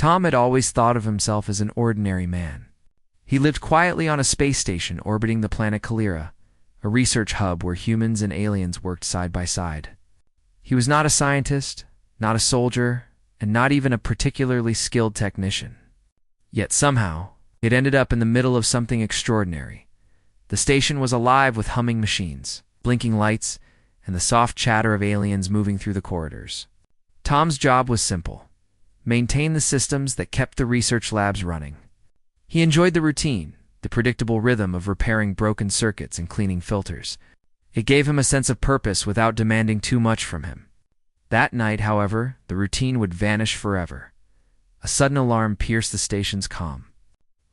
Tom had always thought of himself as an ordinary man. He lived quietly on a space station orbiting the planet Kalira, a research hub where humans and aliens worked side by side. He was not a scientist, not a soldier, and not even a particularly skilled technician. Yet somehow, it ended up in the middle of something extraordinary. The station was alive with humming machines, blinking lights, and the soft chatter of aliens moving through the corridors. Tom's job was simple: maintain the systems that kept the research labs running. He enjoyed the routine, the predictable rhythm of repairing broken circuits and cleaning filters. It gave him a sense of purpose without demanding too much from him. That night, however, the routine would vanish forever. A sudden alarm pierced the station's calm.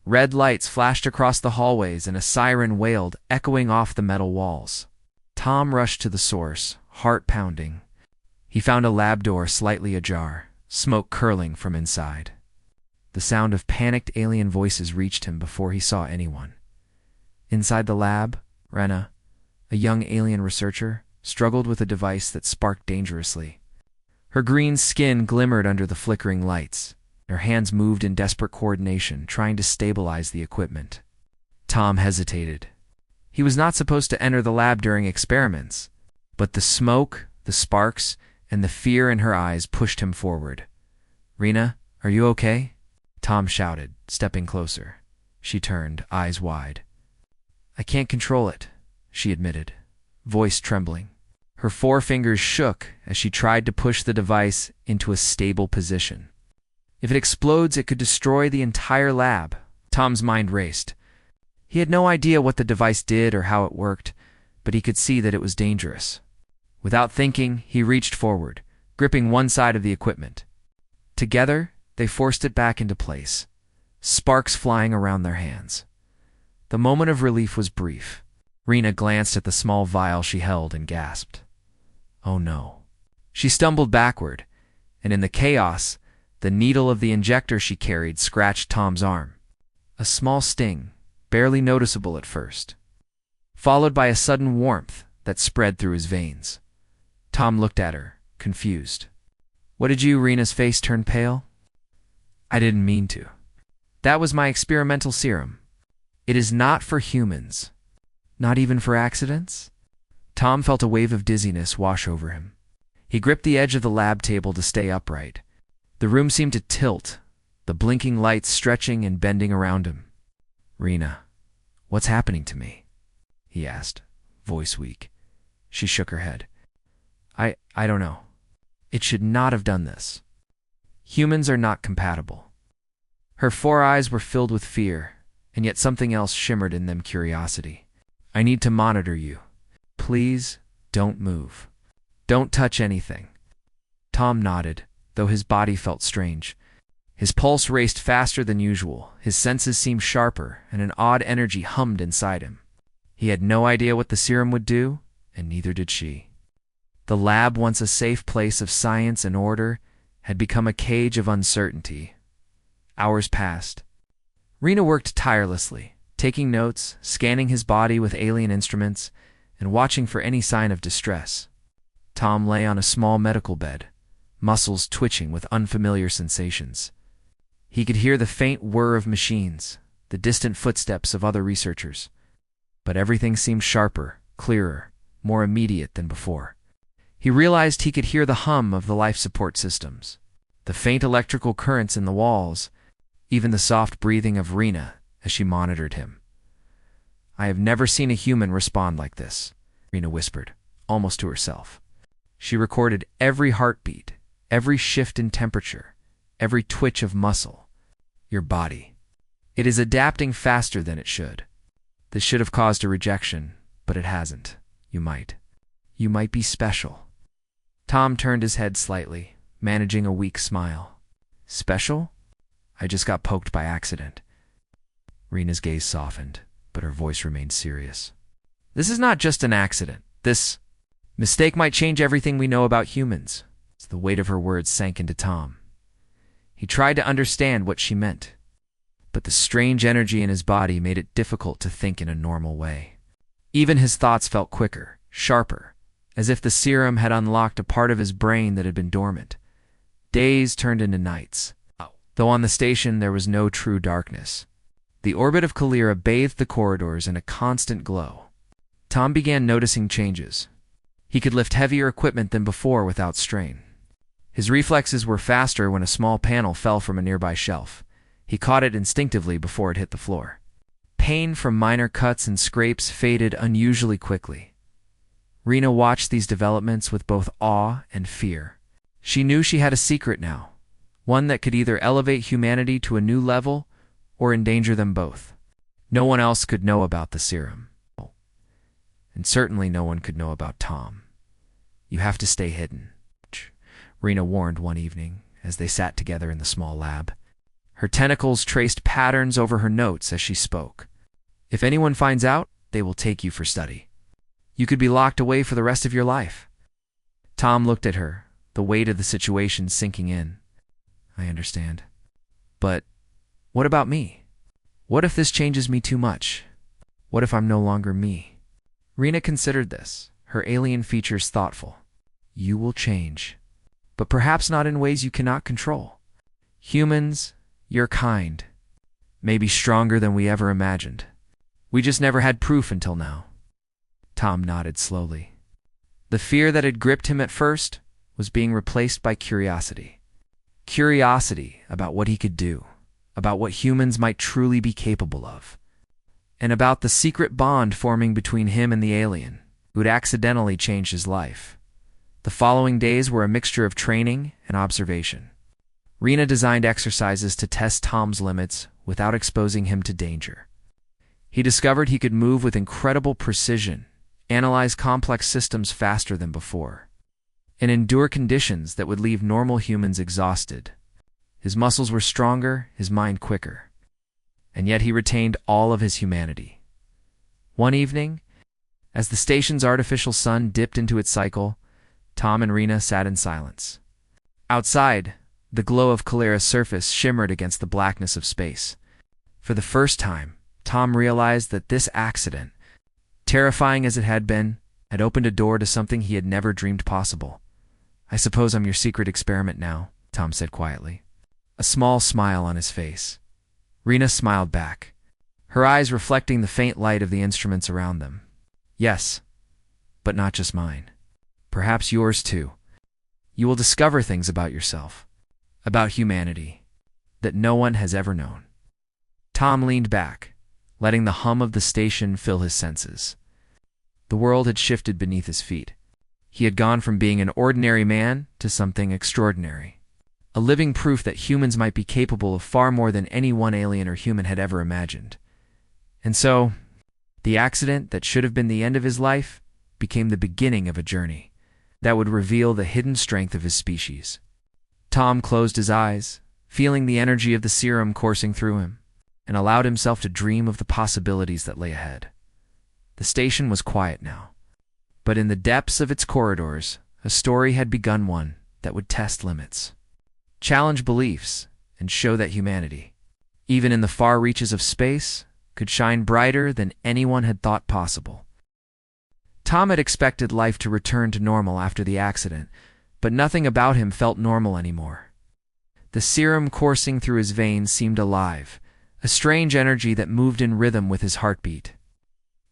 Red lights flashed across the hallways and a siren wailed, echoing off the metal walls. Tom rushed to the source, heart pounding. He found a lab door slightly ajar, smoke curling from inside. The sound of panicked alien voices reached him before he saw anyone. Inside the lab, Rena, a young alien researcher, struggled with a device that sparked dangerously. Her green skin glimmered under the flickering lights. Her hands moved in desperate coordination, trying to stabilize the equipment. Tom hesitated. He was not supposed to enter the lab during experiments, but the smoke, the sparks, and the fear in her eyes pushed him forward. "Rena, are you okay?" Tom shouted, stepping closer. She turned, eyes wide. "I can't control it," she admitted, voice trembling. Her forefingers shook as she tried to push the device into a stable position. If it explodes, it could destroy the entire lab. Tom's mind raced. He had no idea what the device did or how it worked, but he could see that it was dangerous. Without thinking, he reached forward, gripping one side of the equipment. Together, they forced it back into place, sparks flying around their hands. The moment of relief was brief. Rena glanced at the small vial she held and gasped. Oh no. She stumbled backward, and in the chaos, the needle of the injector she carried scratched Tom's arm. A small sting, barely noticeable at first, followed by a sudden warmth that spread through his veins. Tom looked at her, confused. "What did you?" Rena's face turned pale. "I didn't mean to. That was my experimental serum. It is not for humans. Not even for accidents?" Tom felt a wave of dizziness wash over him. He gripped the edge of the lab table to stay upright. The room seemed to tilt, the blinking lights stretching and bending around him. "Rena, what's happening to me?" he asked, voice weak. She shook her head. I don't know. It should not have done this. Humans are not compatible." Her four eyes were filled with fear, and yet something else shimmered in them: curiosity. "I need to monitor you. Please, don't move. Don't touch anything." Tom nodded, though his body felt strange. His pulse raced faster than usual, his senses seemed sharper, and an odd energy hummed inside him. He had no idea what the serum would do, and neither did she. The lab, once a safe place of science and order, had become a cage of uncertainty. Hours passed. Rena worked tirelessly, taking notes, scanning his body with alien instruments, and watching for any sign of distress. Tom lay on a small medical bed, muscles twitching with unfamiliar sensations. He could hear the faint whir of machines, the distant footsteps of other researchers. But everything seemed sharper, clearer, more immediate than before. He realized he could hear the hum of the life support systems, the faint electrical currents in the walls, even the soft breathing of Rena as she monitored him. "I have never seen a human respond like this," Rena whispered, almost to herself. She recorded every heartbeat, every shift in temperature, every twitch of muscle. "Your body. It is adapting faster than it should. This should have caused a rejection, but it hasn't. You might be special." Tom turned his head slightly, managing a weak smile. "Special? I just got poked by accident." Rena's gaze softened, but her voice remained serious. "This is not just an accident. This mistake might change everything we know about humans." The weight of her words sank into Tom. He tried to understand what she meant, but the strange energy in his body made it difficult to think in a normal way. Even his thoughts felt quicker, sharper, as if the serum had unlocked a part of his brain that had been dormant. Days turned into nights. though on the station there was no true darkness. The orbit of Kalira bathed the corridors in a constant glow. Tom began noticing changes. He could lift heavier equipment than before without strain. His reflexes were faster when a small panel fell from a nearby shelf. He caught it instinctively before it hit the floor. Pain from minor cuts and scrapes faded unusually quickly. Rena watched these developments with both awe and fear. She knew she had a secret now, one that could either elevate humanity to a new level or endanger them both. No one else could know about the serum. And certainly no one could know about Tom. "You have to stay hidden," Rena warned one evening as they sat together in the small lab. Her tentacles traced patterns over her notes as she spoke. "If anyone finds out, they will take you for study. You could be locked away for the rest of your life." Tom looked at her, the weight of the situation sinking in. "I understand. But what about me? What if this changes me too much? What if I'm no longer me?" Rena considered this, her alien features thoughtful. "You will change, but perhaps not in ways you cannot control. Humans, your kind, may be stronger than we ever imagined. We just never had proof until now." Tom nodded slowly. The fear that had gripped him at first was being replaced by curiosity. Curiosity about what he could do, about what humans might truly be capable of, and about the secret bond forming between him and the alien, who had accidentally changed his life. The following days were a mixture of training and observation. Rena designed exercises to test Tom's limits without exposing him to danger. He discovered he could move with incredible precision, analyze complex systems faster than before, and endure conditions that would leave normal humans exhausted. His muscles were stronger, his mind quicker, and yet he retained all of his humanity. One evening, as the station's artificial sun dipped into its cycle, Tom and Rena sat in silence. Outside, the glow of Kalira's surface shimmered against the blackness of space. For the first time, Tom realized that this accident, terrifying as it had been, had opened a door to something he had never dreamed possible. "I suppose I'm your secret experiment now," Tom said quietly, a small smile on his face. Rena smiled back, her eyes reflecting the faint light of the instruments around them. "Yes, but not just mine. Perhaps yours too. You will discover things about yourself, about humanity, that no one has ever known." Tom leaned back, letting the hum of the station fill his senses. The world had shifted beneath his feet. He had gone from being an ordinary man to something extraordinary, a living proof that humans might be capable of far more than any one alien or human had ever imagined. And so, the accident that should have been the end of his life became the beginning of a journey that would reveal the hidden strength of his species. Tom closed his eyes, feeling the energy of the serum coursing through him, and allowed himself to dream of the possibilities that lay ahead. The station was quiet now, but in the depths of its corridors, a story had begun, one that would test limits, challenge beliefs, and show that humanity, even in the far reaches of space, could shine brighter than anyone had thought possible. Tom had expected life to return to normal after the accident, but nothing about him felt normal anymore. The serum coursing through his veins seemed alive, a strange energy that moved in rhythm with his heartbeat.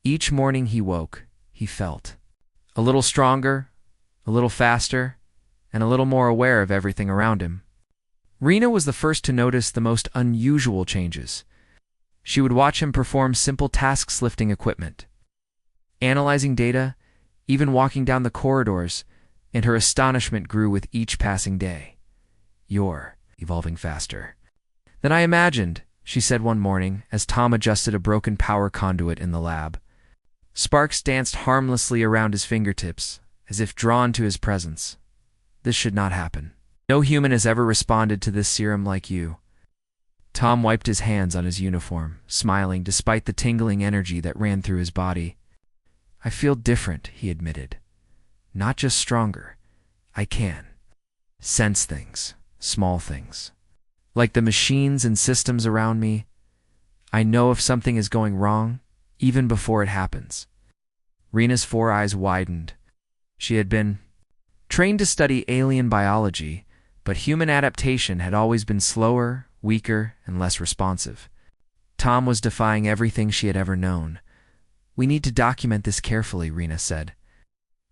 Each morning he woke, he felt a little stronger, a little faster, and a little more aware of everything around him. Rena was the first to notice the most unusual changes. She would watch him perform simple tasks lifting equipment, analyzing data, even walking down the corridors, and her astonishment grew with each passing day. "You're evolving faster than I imagined," she said one morning as Tom adjusted a broken power conduit in the lab. Sparks danced harmlessly around his fingertips, as if drawn to his presence. "This should not happen. No human has ever responded to this serum like you." Tom wiped his hands on his uniform, smiling despite the tingling energy that ran through his body. "I feel different," he admitted. "Not just stronger. I can sense things, small things. Like the machines and systems around me, I know if something is going wrong, even before it happens." Rena's four eyes widened. She had been trained to study alien biology, but human adaptation had always been slower, weaker and less responsive. Tom was defying everything she had ever known. "We need to document this carefully," Rena said.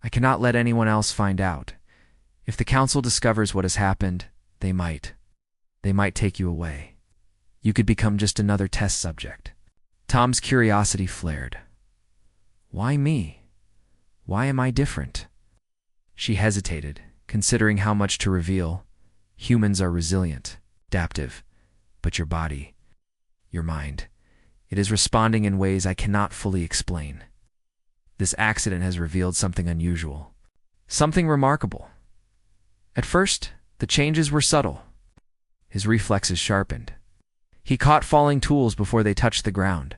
"I cannot let anyone else find out. If the council discovers what has happened, they might take you away. You could become just another test subject." Tom's curiosity flared. "Why me? Why am I different?" She hesitated, considering how much to reveal. Humans are resilient, adaptive, but your body, your mind, it is responding in ways I cannot fully explain. This accident has revealed something unusual, something remarkable. At first, the changes were subtle. His reflexes sharpened. He caught falling tools before they touched the ground.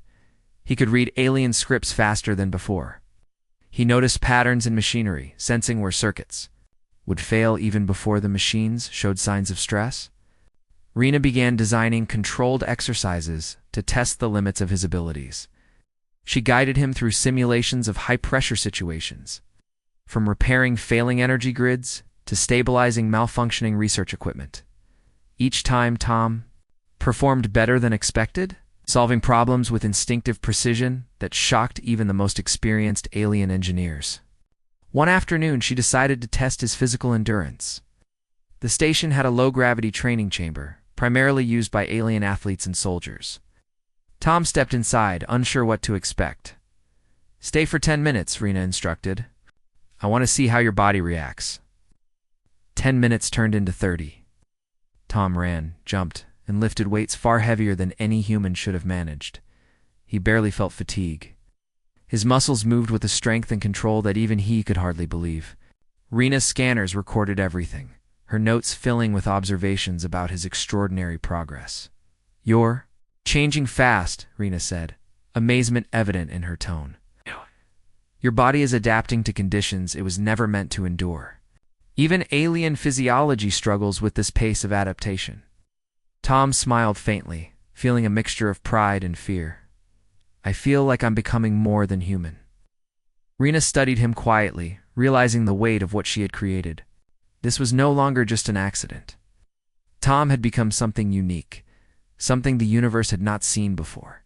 He could read alien scripts faster than before. He noticed patterns in machinery, sensing where circuits would fail even before the machines showed signs of stress. Rena began designing controlled exercises to test the limits of his abilities. She guided him through simulations of high-pressure situations, from repairing failing energy grids to stabilizing malfunctioning research equipment. Each time Tom performed better than expected, solving problems with instinctive precision that shocked even the most experienced alien engineers. One afternoon, she decided to test his physical endurance. The station had a low-gravity training chamber, primarily used by alien athletes and soldiers. Tom stepped inside, unsure what to expect. "Stay for 10 minutes, Rena instructed. "I want to see how your body reacts." 10 minutes turned into 30. Tom ran, jumped, and lifted weights far heavier than any human should have managed. He barely felt fatigue. His muscles moved with a strength and control that even he could hardly believe. Rena's scanners recorded everything, her notes filling with observations about his extraordinary progress. "You're changing fast," Rena said, amazement evident in her tone. "Your body is adapting to conditions it was never meant to endure. Even alien physiology struggles with this pace of adaptation." Tom smiled faintly, feeling a mixture of pride and fear. "I feel like I'm becoming more than human." Rena studied him quietly, realizing the weight of what she had created. This was no longer just an accident. Tom had become something unique, something the universe had not seen before.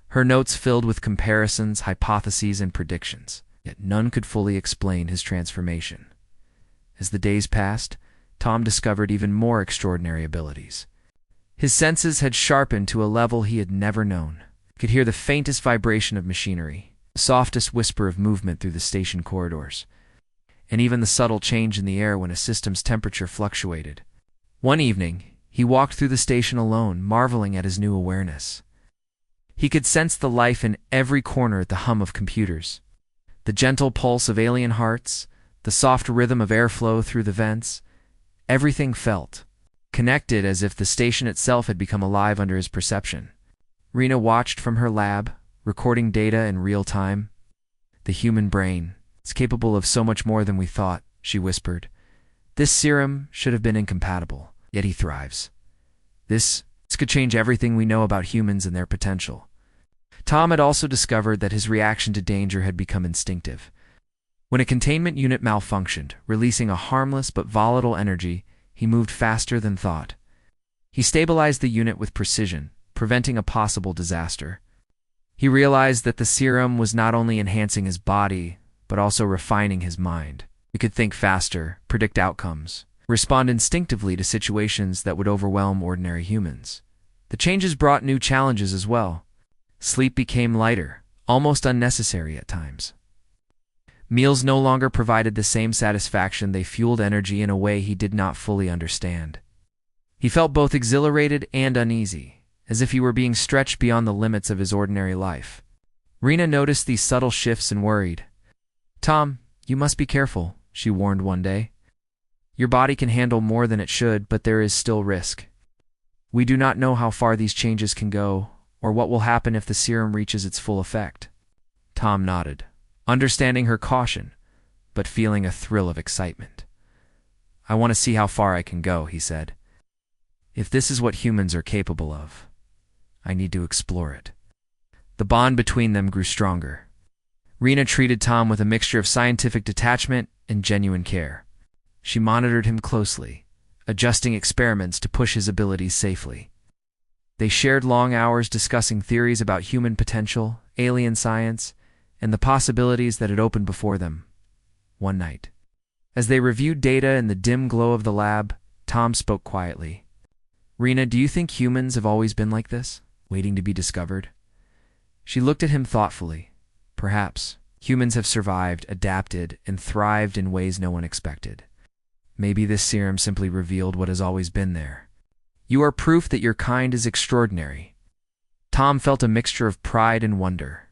Her notes filled with comparisons, hypotheses, and predictions, yet none could fully explain his transformation. As the days passed, Tom discovered even more extraordinary abilities. His senses had sharpened to a level he had never known. He could hear the faintest vibration of machinery, the softest whisper of movement through the station corridors, and even the subtle change in the air when a system's temperature fluctuated. One evening, he walked through the station alone, marveling at his new awareness. He could sense the life in every corner, the hum of computers, the gentle pulse of alien hearts, the soft rhythm of airflow through the vents. Everything felt connected, as if the station itself had become alive under his perception. Rena watched from her lab, recording data in real time. "The human brain, it's capable of so much more than we thought," she whispered. "This serum should have been incompatible, yet he thrives. This could change everything we know about humans and their potential." Tom had also discovered that his reaction to danger had become instinctive. When a containment unit malfunctioned, releasing a harmless but volatile energy, he moved faster than thought. He stabilized the unit with precision, preventing a possible disaster. He realized that the serum was not only enhancing his body, but also refining his mind. He could think faster, predict outcomes, respond instinctively to situations that would overwhelm ordinary humans. The changes brought new challenges as well. Sleep became lighter, almost unnecessary at times. Meals no longer provided the same satisfaction, they fueled energy in a way he did not fully understand. He felt both exhilarated and uneasy, as if he were being stretched beyond the limits of his ordinary life. Rena noticed these subtle shifts and worried. "Tom, you must be careful," she warned one day. "Your body can handle more than it should, but there is still risk. We do not know how far these changes can go, or what will happen if the serum reaches its full effect." Tom nodded, understanding her caution, but feeling a thrill of excitement. "I want to see how far I can go," he said. "If this is what humans are capable of, I need to explore it." The bond between them grew stronger. Rena treated Tom with a mixture of scientific detachment and genuine care. She monitored him closely, adjusting experiments to push his abilities safely. They shared long hours discussing theories about human potential, alien science, and the possibilities that had opened before them. One night, as they reviewed data in the dim glow of the lab, Tom spoke quietly. "Rena, do you think humans have always been like this, waiting to be discovered?" She looked at him thoughtfully. "Perhaps. Humans have survived, adapted, and thrived in ways no one expected. Maybe this serum simply revealed what has always been there. You are proof that your kind is extraordinary." Tom felt a mixture of pride and wonder.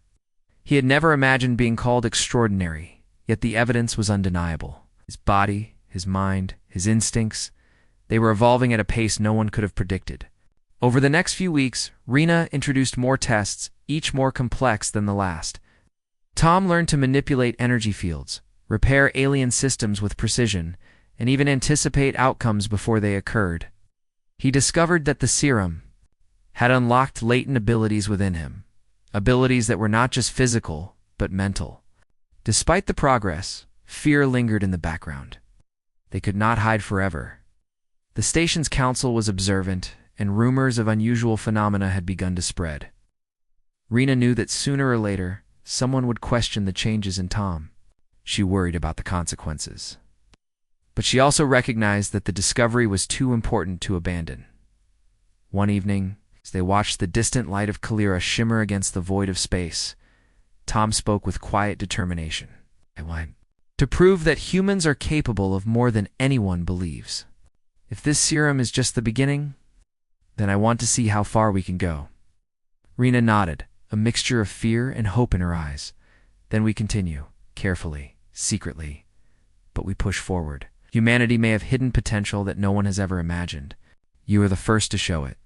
He had never imagined being called extraordinary, yet the evidence was undeniable. His body, his mind, his instincts, they were evolving at a pace no one could have predicted. Over the next few weeks, Rena introduced more tests, each more complex than the last. Tom learned to manipulate energy fields, repair alien systems with precision, and even anticipate outcomes before they occurred. He discovered that the serum had unlocked latent abilities within him, abilities that were not just physical, but mental. Despite the progress, fear lingered in the background. They could not hide forever. The station's council was observant, and rumors of unusual phenomena had begun to spread. Rena knew that sooner or later, someone would question the changes in Tom. She worried about the consequences. But she also recognized that the discovery was too important to abandon. One evening, as they watched the distant light of Kalira shimmer against the void of space, Tom spoke with quiet determination. "I want to prove that humans are capable of more than anyone believes. If this serum is just the beginning, then I want to see how far we can go." Rena nodded, a mixture of fear and hope in her eyes. "Then we continue, carefully, secretly, but we push forward. Humanity may have hidden potential that no one has ever imagined. You are the first to show it."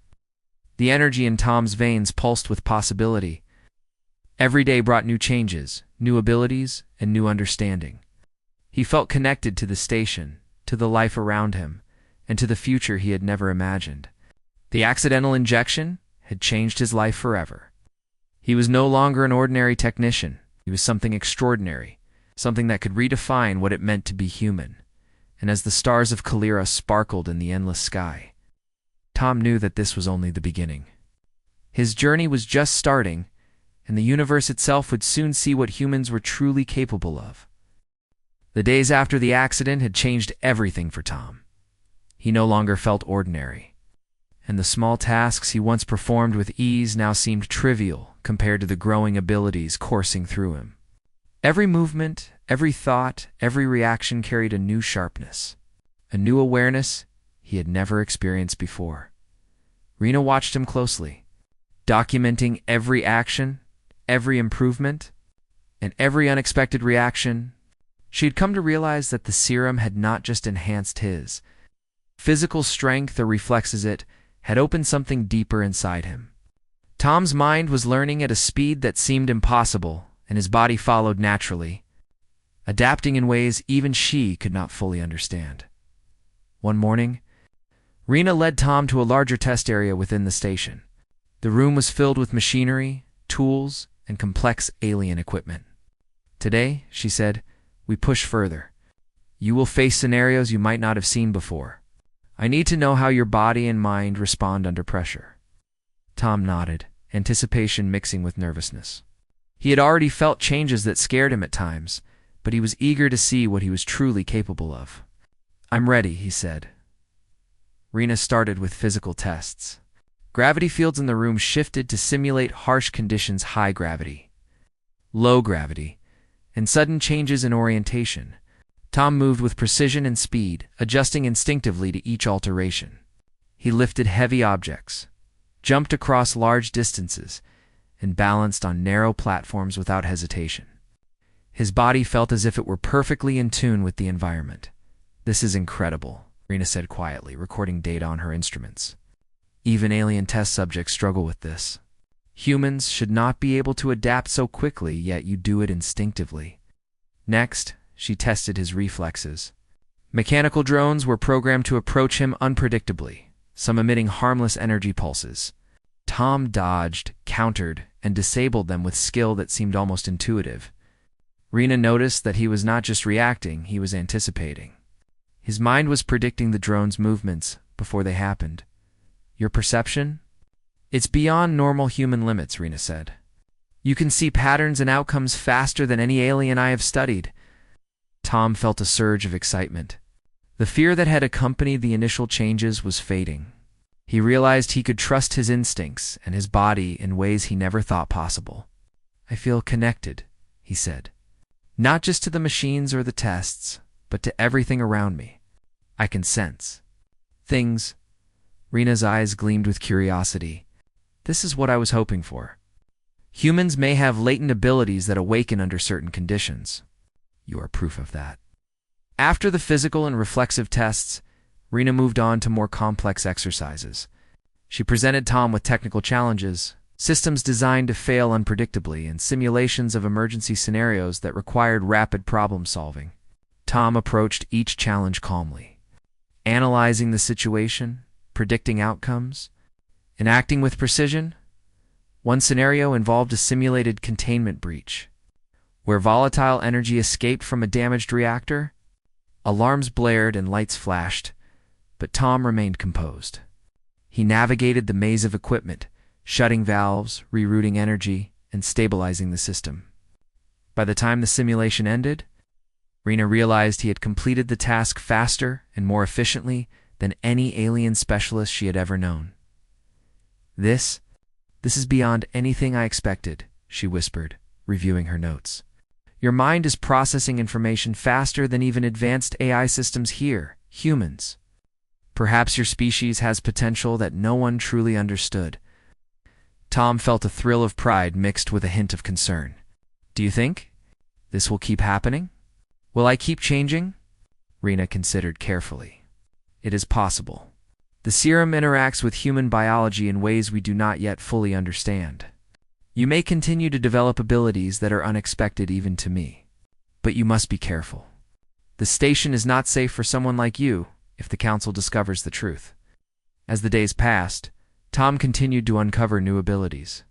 The energy in Tom's veins pulsed with possibility. Every day brought new changes, new abilities, and new understanding. He felt connected to the station, to the life around him, and to the future he had never imagined. The accidental injection had changed his life forever. He was no longer an ordinary technician. He was something extraordinary, something that could redefine what it meant to be human. And as the stars of Kalira sparkled in the endless sky, Tom knew that this was only the beginning. His journey was just starting, and the universe itself would soon see what humans were truly capable of. The days after the accident had changed everything for Tom. He no longer felt ordinary, and the small tasks he once performed with ease now seemed trivial compared to the growing abilities coursing through him. Every movement, every thought, every reaction carried a new sharpness, a new awareness he had never experienced before. Rena watched him closely, documenting every action, every improvement, and every unexpected reaction. She had come to realize that the serum had not just enhanced his physical strength or reflexes, it had opened something deeper inside him. Tom's mind was learning at a speed that seemed impossible, and his body followed naturally, adapting in ways even she could not fully understand. One morning, Rena led Tom to a larger test area within the station. The room was filled with machinery, tools, and complex alien equipment. "Today," she said, "we push further. You will face scenarios you might not have seen before. I need to know how your body and mind respond under pressure." Tom nodded, anticipation mixing with nervousness. He had already felt changes that scared him at times, but he was eager to see what he was truly capable of. "I'm ready," he said. Rena started with physical tests. Gravity fields in the room shifted to simulate harsh conditions: high gravity, low gravity, and sudden changes in orientation. Tom moved with precision and speed, adjusting instinctively to each alteration. He lifted heavy objects, jumped across large distances, and balanced on narrow platforms without hesitation. His body felt as if it were perfectly in tune with the environment. "This is incredible," Rena said quietly, recording data on her instruments. "Even alien test subjects struggle with this. Humans should not be able to adapt so quickly, yet you do it instinctively." Next, she tested his reflexes. Mechanical drones were programmed to approach him unpredictably, some emitting harmless energy pulses. Tom dodged, countered, and disabled them with skill that seemed almost intuitive. Rena noticed that he was not just reacting, he was anticipating. His mind was predicting the drone's movements before they happened. "Your perception?" It's beyond normal human limits, Rena said. You can see patterns and outcomes faster than any alien I have studied. Tom felt a surge of excitement. The fear that had accompanied the initial changes was fading. He realized he could trust his instincts and his body in ways he never thought possible. I feel connected, he said. Not just to the machines or the tests, but to everything around me. I can sense things. Rena's eyes gleamed with curiosity. This is what I was hoping for. Humans may have latent abilities that awaken under certain conditions. You are proof of that. After the physical and reflexive tests, Rena moved on to more complex exercises. She presented Tom with technical challenges, systems designed to fail unpredictably, and simulations of emergency scenarios that required rapid problem solving. Tom approached each challenge calmly, analyzing the situation, predicting outcomes, and acting with precision. One scenario involved a simulated containment breach, where volatile energy escaped from a damaged reactor. Alarms blared and lights flashed, but Tom remained composed. He navigated the maze of equipment, shutting valves, rerouting energy, and stabilizing the system. By the time the simulation ended, Rena realized he had completed the task faster and more efficiently than any alien specialist she had ever known. This is beyond anything I expected, she whispered, reviewing her notes. Your mind is processing information faster than even advanced AI systems here, humans. Perhaps your species has potential that no one truly understood. Tom felt a thrill of pride mixed with a hint of concern. Do you think this will keep happening? Will I keep changing? Rena considered carefully. It is possible. The serum interacts with human biology in ways we do not yet fully understand. You may continue to develop abilities that are unexpected even to me. But you must be careful. The station is not safe for someone like you if the Council discovers the truth. As the days passed, Tom continued to uncover new abilities.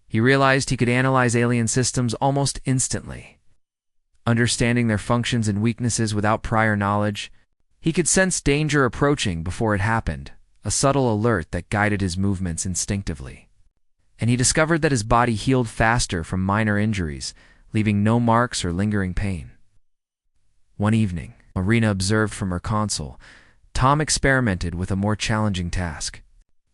He realized he could analyze alien systems almost instantly. Understanding their functions and weaknesses without prior knowledge, he could sense danger approaching before it happened, a subtle alert that guided his movements instinctively. And he discovered that his body healed faster from minor injuries, leaving no marks or lingering pain. One evening, Rena observed from her console, Tom experimented with a more challenging task.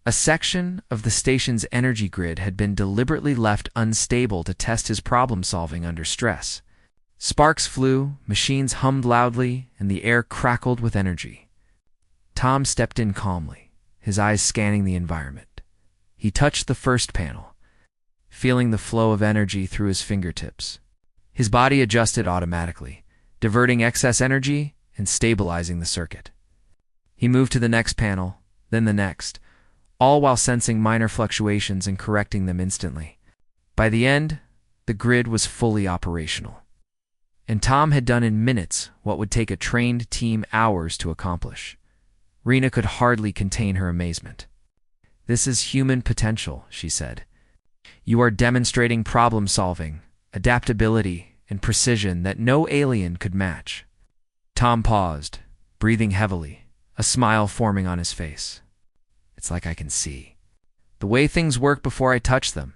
A section of the station's energy grid had been deliberately left unstable to test his problem-solving under stress. Sparks flew, machines hummed loudly, and the air crackled with energy. Tom stepped in calmly, his eyes scanning the environment. He touched the first panel, feeling the flow of energy through his fingertips. His body adjusted automatically, diverting excess energy and stabilizing the circuit. He moved to the next panel, then the next, all while sensing minor fluctuations and correcting them instantly. By the end, the grid was fully operational. And Tom had done in minutes what would take a trained team hours to accomplish. Rena could hardly contain her amazement. This is human potential, she said. You are demonstrating problem-solving, adaptability, and precision that no alien could match. Tom paused, breathing heavily, a smile forming on his face. It's like I can see the way things work before I touch them.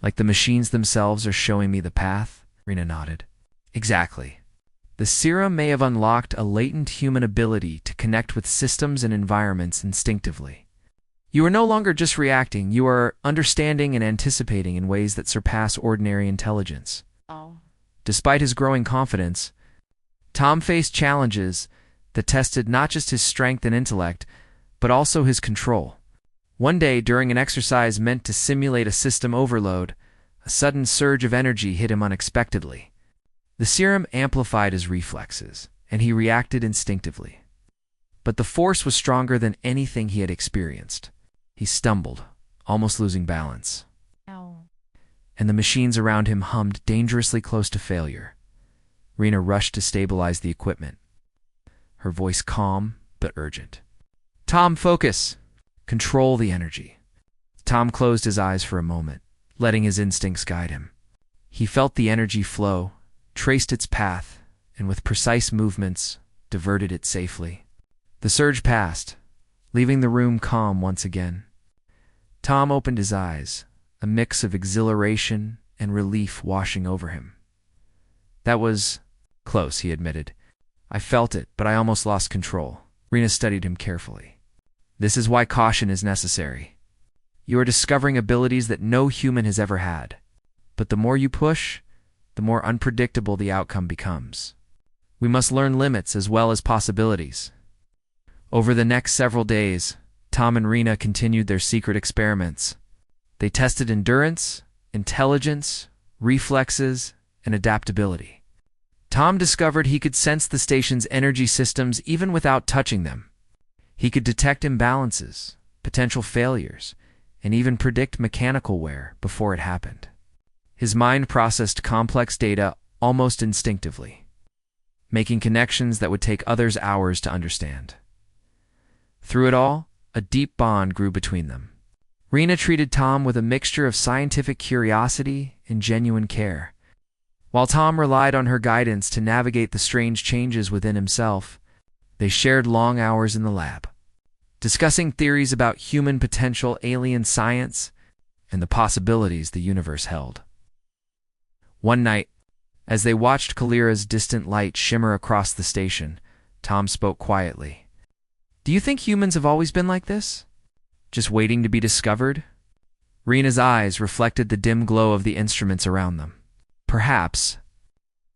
Like the machines themselves are showing me the path, Rena nodded. Exactly. The serum may have unlocked a latent human ability to connect with systems and environments instinctively. You are no longer just reacting, you are understanding and anticipating in ways that surpass ordinary intelligence. Oh. Despite his growing confidence, Tom faced challenges that tested not just his strength and intellect, but also his control. One day, during an exercise meant to simulate a system overload, a sudden surge of energy hit him unexpectedly. The serum amplified his reflexes, and he reacted instinctively. But the force was stronger than anything he had experienced. He stumbled, almost losing balance. Ow. And the machines around him hummed dangerously close to failure. Rena rushed to stabilize the equipment, her voice calm but urgent. Tom, focus! Control the energy. Tom closed his eyes for a moment, letting his instincts guide him. He felt the energy flow, traced its path, and with precise movements, diverted it safely. The surge passed, leaving the room calm once again. Tom opened his eyes, a mix of exhilaration and relief washing over him. That was close, he admitted. I felt it, but I almost lost control. Rena studied him carefully. This is why caution is necessary. You are discovering abilities that no human has ever had. But the more you push, the more unpredictable the outcome becomes. We must learn limits as well as possibilities. Over the next several days, Tom and Rena continued their secret experiments. They tested endurance, intelligence, reflexes, and adaptability. Tom discovered he could sense the station's energy systems even without touching them. He could detect imbalances, potential failures, and even predict mechanical wear before it happened. His mind processed complex data almost instinctively, making connections that would take others hours to understand. Through it all, a deep bond grew between them. Rena treated Tom with a mixture of scientific curiosity and genuine care. While Tom relied on her guidance to navigate the strange changes within himself, they shared long hours in the lab, discussing theories about human potential, alien science, and the possibilities the universe held. One night, as they watched Kalira's distant light shimmer across the station, Tom spoke quietly. Do you think humans have always been like this? Just waiting to be discovered? Rena's eyes reflected the dim glow of the instruments around them. Perhaps.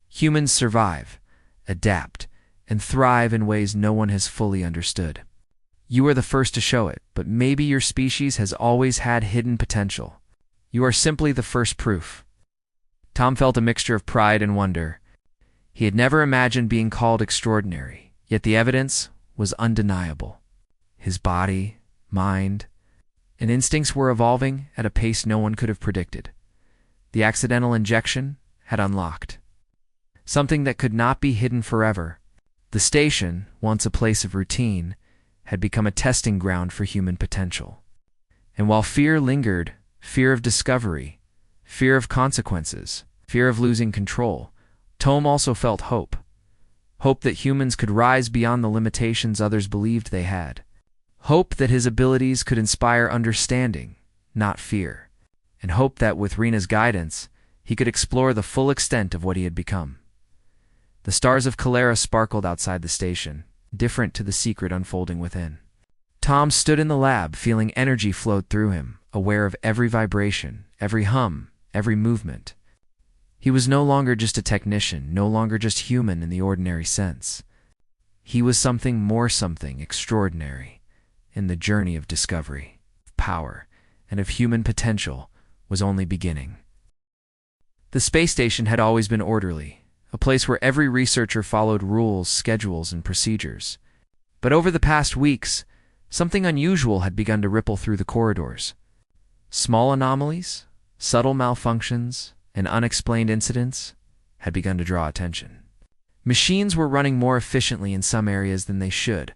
Humans survive, adapt, and thrive in ways no one has fully understood. You are the first to show it, but maybe your species has always had hidden potential. You are simply the first proof. Tom felt a mixture of pride and wonder. He had never imagined being called extraordinary, yet the evidence was undeniable. His body, mind, and instincts were evolving at a pace no one could have predicted. The accidental injection had unlocked something that could not be hidden forever. The station, once a place of routine, had become a testing ground for human potential. And while fear lingered, fear of discovery, fear of consequences, fear of losing control, Tom also felt hope. Hope that humans could rise beyond the limitations others believed they had. Hope that his abilities could inspire understanding, not fear. And hope that, with Rena's guidance, he could explore the full extent of what he had become. The stars of Kalira sparkled outside the station, different to the secret unfolding within. Tom stood in the lab, feeling energy flowed through him, aware of every vibration, every hum, every movement. He was no longer just a technician, no longer just human in the ordinary sense. He was something more, something extraordinary, in the journey of discovery, of power, and of human potential was only beginning. The space station had always been orderly, a place where every researcher followed rules, schedules, and procedures. But over the past weeks, something unusual had begun to ripple through the corridors. Small anomalies, subtle malfunctions, and unexplained incidents had begun to draw attention. Machines were running more efficiently in some areas than they should,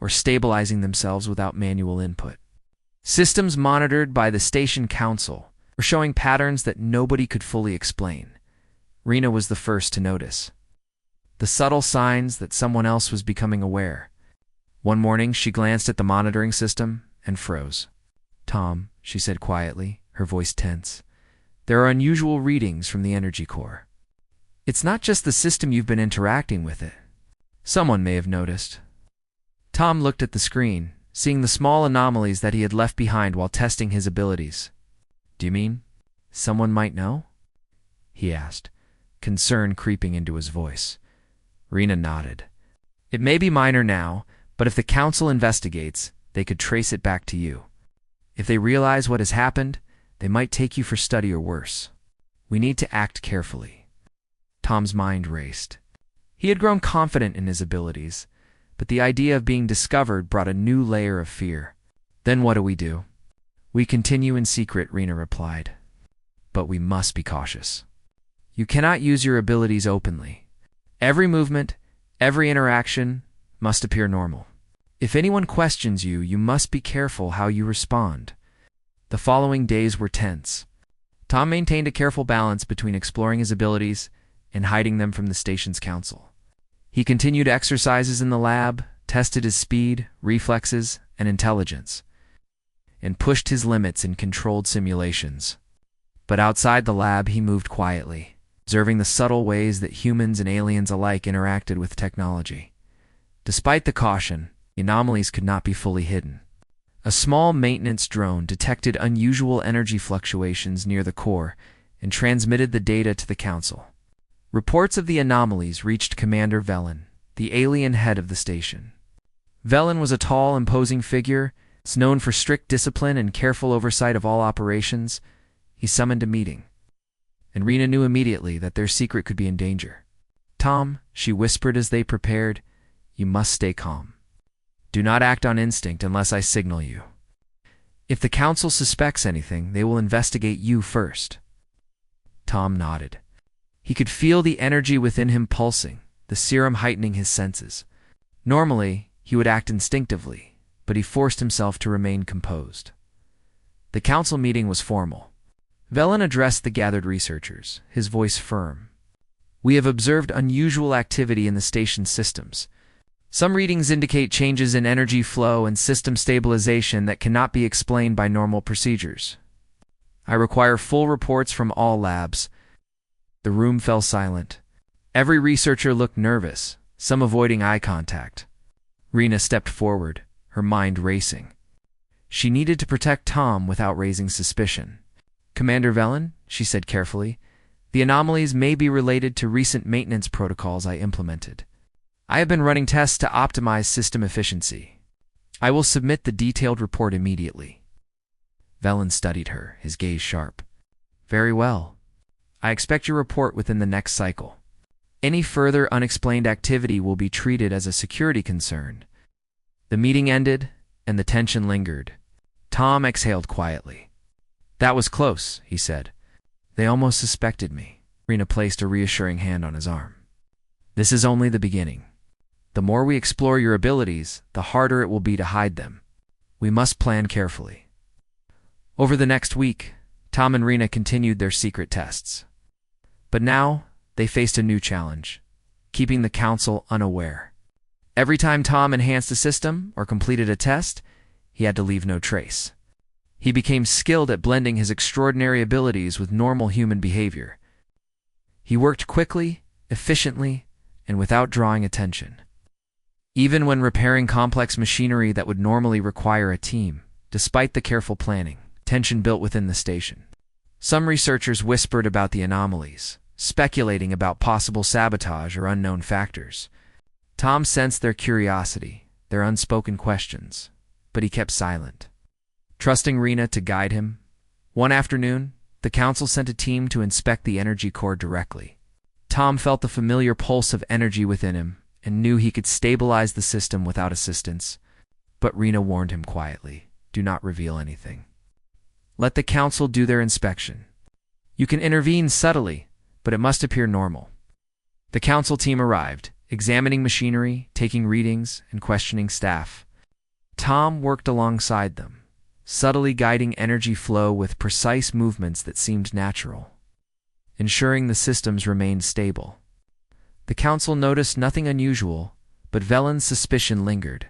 or stabilizing themselves without manual input. Systems monitored by the station council were showing patterns that nobody could fully explain. Rena was the first to notice the subtle signs that someone else was becoming aware. One morning, she glanced at the monitoring system and froze. Tom, she said quietly, her voice tense, there are unusual readings from the energy core. It's not just the system you've been interacting with it. Someone may have noticed. Tom looked at the screen, seeing the small anomalies that he had left behind while testing his abilities. Do you mean someone might know? He asked, concern creeping into his voice. Rena nodded. It may be minor now, but if the council investigates, they could trace it back to you. If they realize what has happened, they might take you for study or worse. We need to act carefully. Tom's mind raced. He had grown confident in his abilities, but the idea of being discovered brought a new layer of fear. Then what do? We continue in secret, Rena replied. But we must be cautious. You cannot use your abilities openly. Every movement, every interaction must appear normal. If anyone questions you, you must be careful how you respond. The following days were tense. Tom maintained a careful balance between exploring his abilities and hiding them from the station's council. He continued exercises in the lab, tested his speed, reflexes, and intelligence. and pushed his limits in controlled simulations. But outside the lab, he moved quietly, observing the subtle ways that humans and aliens alike interacted with technology. Despite the caution, the anomalies could not be fully hidden. A small maintenance drone detected unusual energy fluctuations near the core and transmitted the data to the council. Reports of the anomalies reached Commander Velen, the alien head of the station. Velen was a tall, imposing figure, known for strict discipline and careful oversight of all operations. He summoned a meeting, and Rena knew immediately that their secret could be in danger. "Tom," she whispered as they prepared, "you must stay calm. Do not act on instinct unless I signal you. If the council suspects anything, they will investigate you first." Tom nodded. He could feel the energy within him pulsing, the serum heightening his senses. Normally, he would act instinctively, but he forced himself to remain composed. The council meeting was formal. Velen addressed the gathered researchers, his voice firm. "We have observed unusual activity in the station's systems. Some readings indicate changes in energy flow and system stabilization that cannot be explained by normal procedures. I require full reports from all labs." The room fell silent. Every researcher looked nervous, some avoiding eye contact. Rena stepped forward, her mind racing. She needed to protect Tom without raising suspicion. "Commander Velen," she said carefully, "the anomalies may be related to recent maintenance protocols I implemented. I have been running tests to optimize system efficiency. I will submit the detailed report immediately." Velen studied her, his gaze sharp. "Very well. I expect your report within the next cycle. Any further unexplained activity will be treated as a security concern." The meeting ended, and the tension lingered. Tom exhaled quietly. "That was close," he said. "They almost suspected me." Rena placed a reassuring hand on his arm. "This is only the beginning. The more we explore your abilities, the harder it will be to hide them. We must plan carefully." Over the next week, Tom and Rena continued their secret tests. But now, they faced a new challenge: keeping the council unaware. Every time Tom enhanced a system or completed a test, he had to leave no trace. He became skilled at blending his extraordinary abilities with normal human behavior. He worked quickly, efficiently, and without drawing attention. Even when repairing complex machinery that would normally require a team, despite the careful planning, tension built within the station. Some researchers whispered about the anomalies, speculating about possible sabotage or unknown factors. Tom sensed their curiosity, their unspoken questions, but he kept silent, trusting Rena to guide him. One afternoon, the council sent a team to inspect the energy core directly. Tom felt the familiar pulse of energy within him and knew he could stabilize the system without assistance. But Rena warned him quietly, "Do not reveal anything. Let the council do their inspection. You can intervene subtly, but it must appear normal." The council team arrived, examining machinery, taking readings, and questioning staff. Tom worked alongside them, subtly guiding energy flow with precise movements that seemed natural, ensuring the systems remained stable. The council noticed nothing unusual, but Velen's suspicion lingered.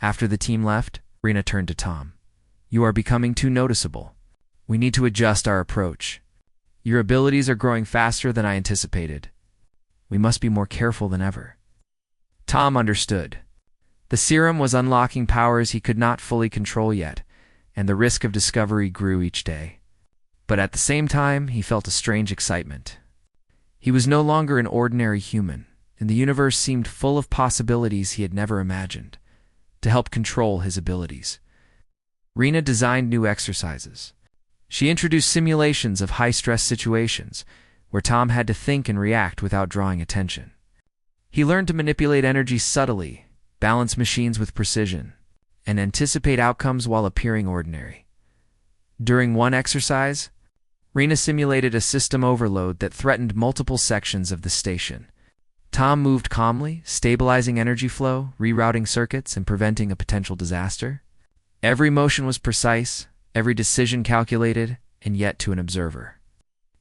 After the team left, Rena turned to Tom. "You are becoming too noticeable. We need to adjust our approach. Your abilities are growing faster than I anticipated. We must be more careful than ever." Tom understood. The serum was unlocking powers he could not fully control yet, and the risk of discovery grew each day. But at the same time, he felt a strange excitement. He was no longer an ordinary human, and the universe seemed full of possibilities he had never imagined. To help control his abilities, Rena designed new exercises. She introduced simulations of high-stress situations, where Tom had to think and react without drawing attention. He learned to manipulate energy subtly, balance machines with precision, and anticipate outcomes while appearing ordinary. During one exercise, Rena simulated a system overload that threatened multiple sections of the station. Tom moved calmly, stabilizing energy flow, rerouting circuits, and preventing a potential disaster. Every motion was precise, every decision calculated, and yet to an observer.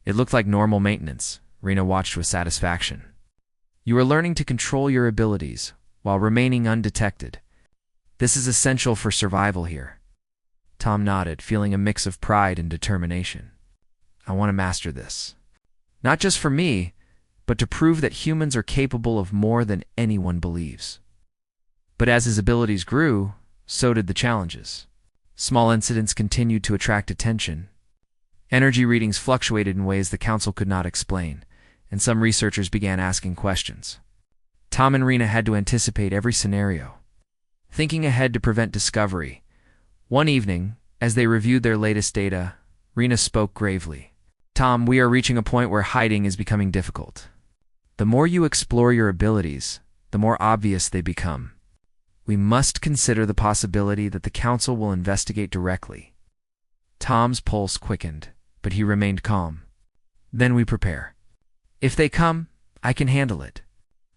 It looked like normal maintenance. Rena watched with satisfaction. You are learning to control your abilities while remaining undetected. This is essential for survival here. Tom nodded, feeling a mix of pride and determination. I want to master this. Not just for me, but to prove that humans are capable of more than anyone believes. But as his abilities grew, so did the challenges. Small incidents continued to attract attention. Energy readings fluctuated in ways the council could not explain, and some researchers began asking questions. Tom and Rena had to anticipate every scenario, thinking ahead to prevent discovery. One evening, as they reviewed their latest data, Rena spoke gravely. Tom, we are reaching a point where hiding is becoming difficult. The more you explore your abilities, the more obvious they become. We must consider the possibility that the council will investigate directly. Tom's pulse quickened, but he remained calm. Then we prepare. If they come, I can handle it.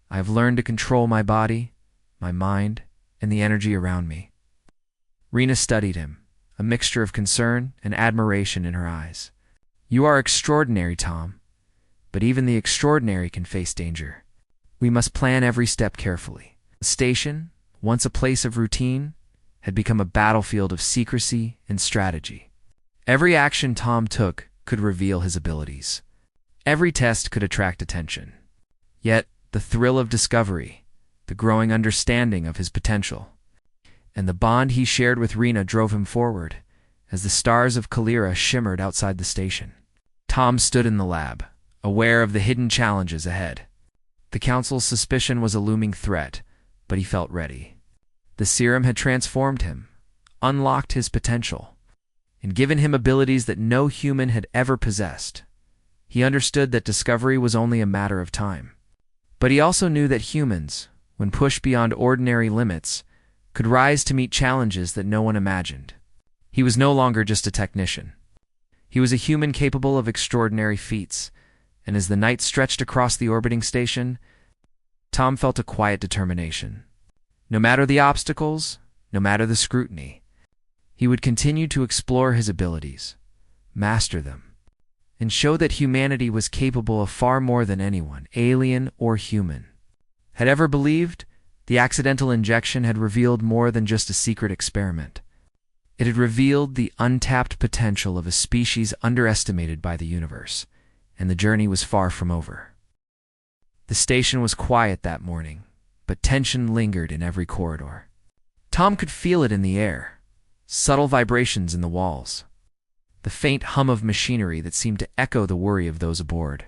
I have learned to control my body, my mind, and the energy around me. Rena studied him, a mixture of concern and admiration in her eyes. You are extraordinary, Tom, but even the extraordinary can face danger. We must plan every step carefully. The station, once a place of routine, had become a battlefield of secrecy and strategy. Every action Tom took could reveal his abilities. Every test could attract attention. Yet, the thrill of discovery, the growing understanding of his potential, and the bond he shared with Rena drove him forward as the stars of Kalira shimmered outside the station. Tom stood in the lab, aware of the hidden challenges ahead. The council's suspicion was a looming threat, but he felt ready. The serum had transformed him, unlocked his potential, and given him abilities that no human had ever possessed. He understood that discovery was only a matter of time. But he also knew that humans, when pushed beyond ordinary limits, could rise to meet challenges that no one imagined. He was no longer just a technician. He was a human capable of extraordinary feats, and as the night stretched across the orbiting station, Tom felt a quiet determination. No matter the obstacles, no matter the scrutiny, he would continue to explore his abilities, master them, and show that humanity was capable of far more than anyone, alien or human, had ever believed. The accidental injection had revealed more than just a secret experiment. It had revealed the untapped potential of a species underestimated by the universe, and the journey was far from over. The station was quiet that morning, but tension lingered in every corridor. Tom could feel it in the air, subtle vibrations in the walls, the faint hum of machinery that seemed to echo the worry of those aboard.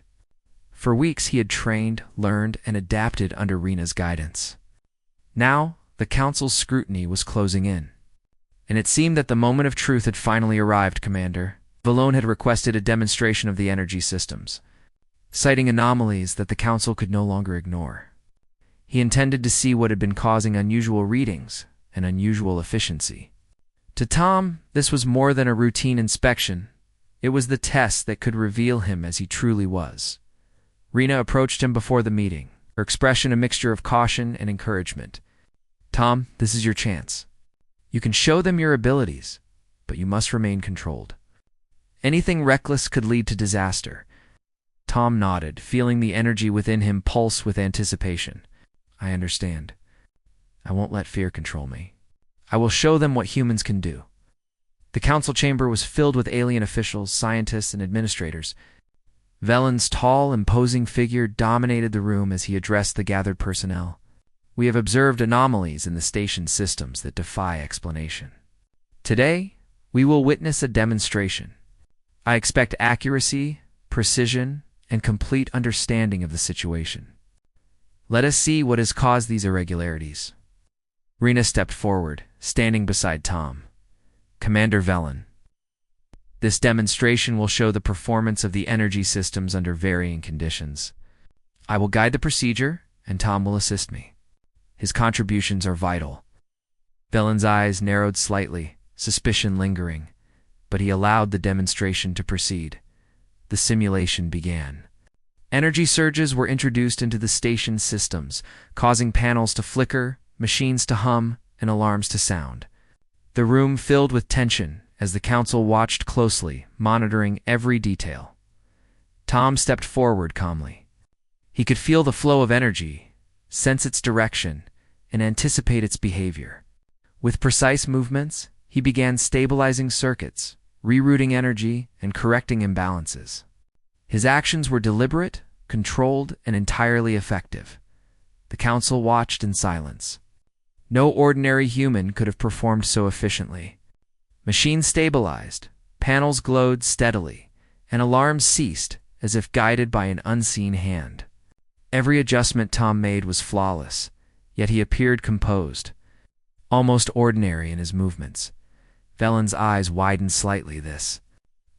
For weeks he had trained, learned, and adapted under Rena's guidance. Now, the council's scrutiny was closing in, and it seemed that the moment of truth had finally arrived, Commander. Valone had requested a demonstration of the energy systems, citing anomalies that the council could no longer ignore. He intended to see what had been causing unusual readings and unusual efficiency. To Tom, this was more than a routine inspection. It was the test that could reveal him as he truly was. Rena approached him before the meeting, her expression a mixture of caution and encouragement. Tom, this is your chance. You can show them your abilities, but you must remain controlled. Anything reckless could lead to disaster. Tom nodded, feeling the energy within him pulse with anticipation. I understand. I won't let fear control me. I will show them what humans can do. The council chamber was filled with alien officials, scientists, and administrators. Velen's tall, imposing figure dominated the room as he addressed the gathered personnel. We have observed anomalies in the station systems that defy explanation. Today, we will witness a demonstration. I expect accuracy, precision, and complete understanding of the situation. Let us see what has caused these irregularities. Rena stepped forward, standing beside Tom. Commander Velen. This demonstration will show the performance of the energy systems under varying conditions. I will guide the procedure, and Tom will assist me. His contributions are vital. Velen's eyes narrowed slightly, suspicion lingering, but he allowed the demonstration to proceed. The simulation began. Energy surges were introduced into the station systems, causing panels to flicker, machines to hum, and alarms to sound. The room filled with tension as the council watched closely, monitoring every detail. Tom stepped forward calmly. He could feel the flow of energy, sense its direction, and anticipate its behavior. With precise movements, He began stabilizing circuits, rerouting energy, and correcting imbalances. His actions were deliberate, controlled, and entirely effective. The council watched in silence. No ordinary human could have performed so efficiently. Machines stabilized, panels glowed steadily, and alarms ceased as if guided by an unseen hand. Every adjustment Tom made was flawless, yet he appeared composed, almost ordinary in his movements. Velen's eyes widened slightly. This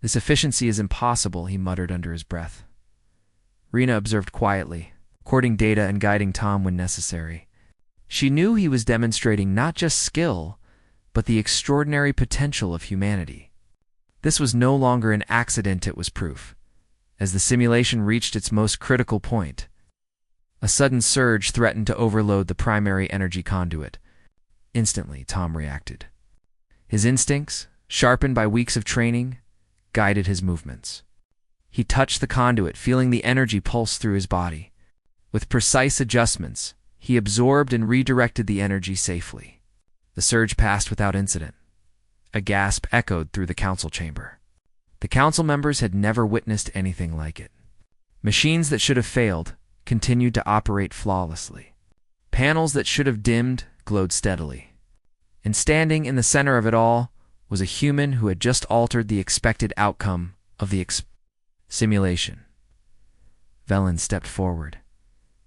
efficiency is impossible, he muttered under his breath. Rena observed quietly, recording data and guiding Tom when necessary. She knew he was demonstrating not just skill, but the extraordinary potential of humanity. This was no longer an accident, it was proof. As the simulation reached its most critical point, a sudden surge threatened to overload the primary energy conduit. Instantly, Tom reacted. His instincts, sharpened by weeks of training, guided his movements. He touched the conduit, feeling the energy pulse through his body. With precise adjustments, he absorbed and redirected the energy safely. The surge passed without incident. A gasp echoed through the council chamber. The council members had never witnessed anything like it. Machines that should have failed continued to operate flawlessly. Panels that should have dimmed glowed steadily. And standing in the center of it all was a human who had just altered the expected outcome of the simulation. Velen stepped forward,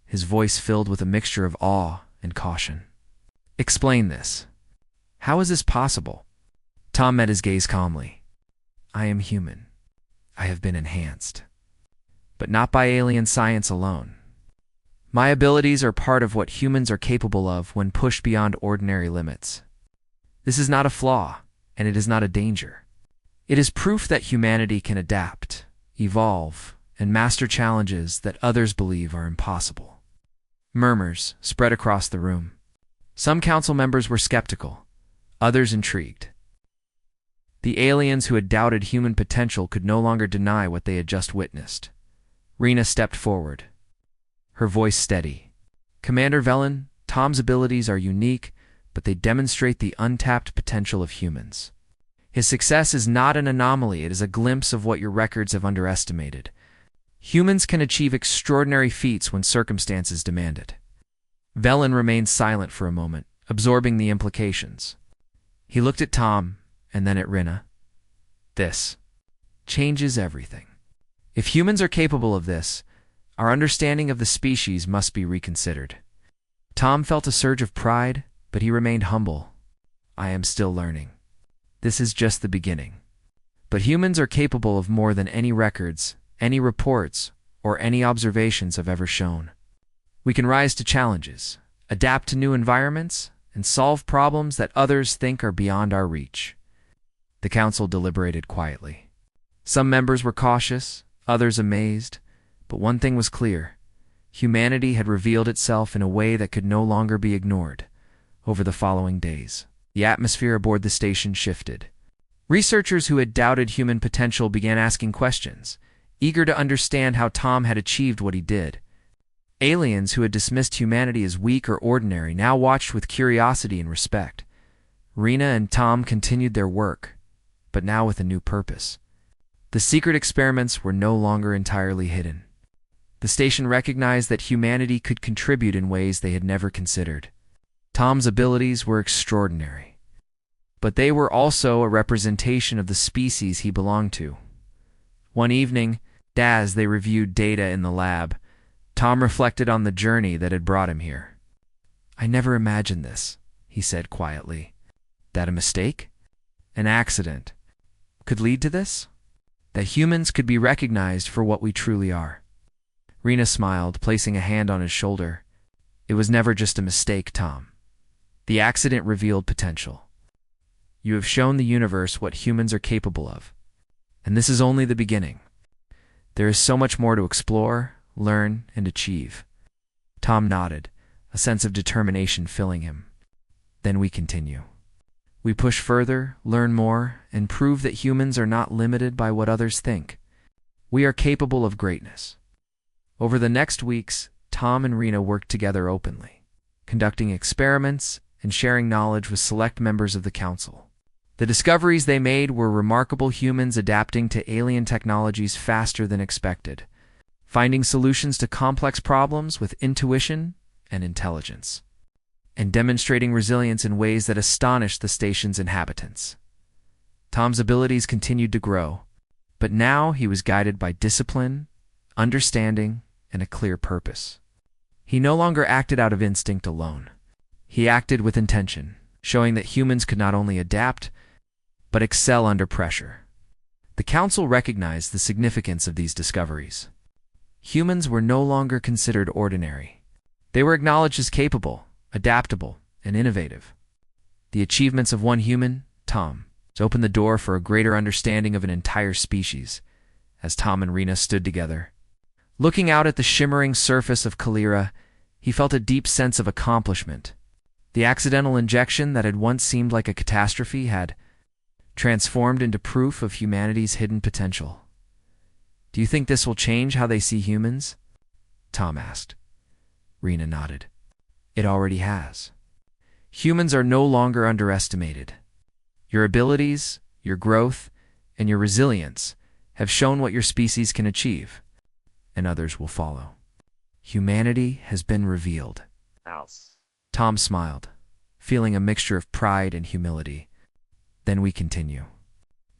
his voice filled with a mixture of awe and caution. Explain this. How is this possible? Tom met his gaze calmly. I am human. I have been enhanced. But not by alien science alone. My abilities are part of what humans are capable of when pushed beyond ordinary limits. This is not a flaw, and it is not a danger. It is proof that humanity can adapt, evolve, and master challenges that others believe are impossible. Murmurs spread across the room. Some council members were skeptical, others intrigued. The aliens who had doubted human potential could no longer deny what they had just witnessed. Rena stepped forward, her voice steady. Commander Velen, Tom's abilities are unique, but they demonstrate the untapped potential of humans. His success is not an anomaly, it is a glimpse of what your records have underestimated. Humans can achieve extraordinary feats when circumstances demand it. Velen remained silent for a moment, absorbing the implications. He looked at Tom, and then at Rena. This changes everything. If humans are capable of this, our understanding of the species must be reconsidered. Tom felt a surge of pride, but he remained humble. I am still learning. This is just the beginning. But humans are capable of more than any records, any reports, or any observations have ever shown. We can rise to challenges, adapt to new environments, and solve problems that others think are beyond our reach. The council deliberated quietly. Some members were cautious, others amazed, but one thing was clear. Humanity had revealed itself in a way that could no longer be ignored. Over the following days, the atmosphere aboard the station shifted. Researchers who had doubted human potential began asking questions, eager to understand how Tom had achieved what he did. Aliens who had dismissed humanity as weak or ordinary now watched with curiosity and respect. Rena and Tom continued their work, but now with a new purpose. The secret experiments were no longer entirely hidden. The station recognized that humanity could contribute in ways they had never considered. Tom's abilities were extraordinary, but they were also a representation of the species he belonged to. One evening, as they reviewed data in the lab, Tom reflected on the journey that had brought him here. I never imagined this, he said quietly. That a mistake, an accident, could lead to this? That humans could be recognized for what we truly are. Rena smiled, placing a hand on his shoulder. It was never just a mistake, Tom. The accident revealed potential. You have shown the universe what humans are capable of. And this is only the beginning. There is so much more to explore, learn, and achieve. Tom nodded, a sense of determination filling him. Then we continue. We push further, learn more, and prove that humans are not limited by what others think. We are capable of greatness. Over the next weeks, Tom and Rena worked together openly, conducting experiments and sharing knowledge with select members of the council. The discoveries they made were remarkable, humans adapting to alien technologies faster than expected, finding solutions to complex problems with intuition and intelligence, and demonstrating resilience in ways that astonished the station's inhabitants. Tom's abilities continued to grow, but now he was guided by discipline, understanding, and a clear purpose. He no longer acted out of instinct alone. He acted with intention, showing that humans could not only adapt, but excel under pressure. The Council recognized the significance of these discoveries. Humans were no longer considered ordinary. They were acknowledged as capable, adaptable, and innovative. The achievements of one human, Tom, opened the door for a greater understanding of an entire species. As Tom and Rena stood together, looking out at the shimmering surface of Kalira, he felt a deep sense of accomplishment. The accidental injection that had once seemed like a catastrophe had transformed into proof of humanity's hidden potential. "Do you think this will change how they see humans?" Tom asked. Rena nodded. "It already has. Humans are no longer underestimated. Your abilities, your growth, and your resilience have shown what your species can achieve, and others will follow. Humanity has been revealed." Tom smiled, feeling a mixture of pride and humility. "Then we continue.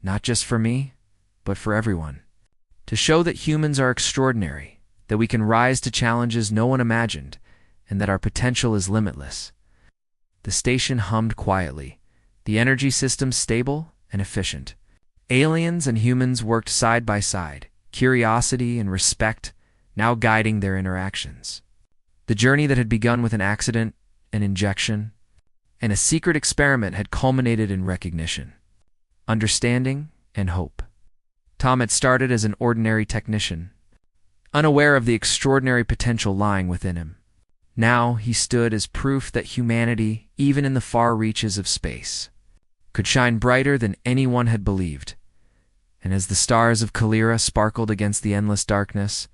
Not just for me, but for everyone. To show that humans are extraordinary, that we can rise to challenges no one imagined, and that our potential is limitless." The station hummed quietly, the energy system stable and efficient. Aliens and humans worked side by side, curiosity and respect now guiding their interactions. The journey that had begun with an accident, an injection, and a secret experiment had culminated in recognition, understanding, and hope. Tom had started as an ordinary technician, unaware of the extraordinary potential lying within him. Now he stood as proof that humanity, even in the far reaches of space, could shine brighter than anyone had believed. And as the stars of Kalira sparkled against the endless darkness,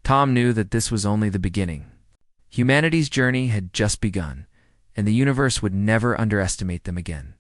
Tom knew that this was only the beginning. Humanity's journey had just begun, and the universe would never underestimate them again.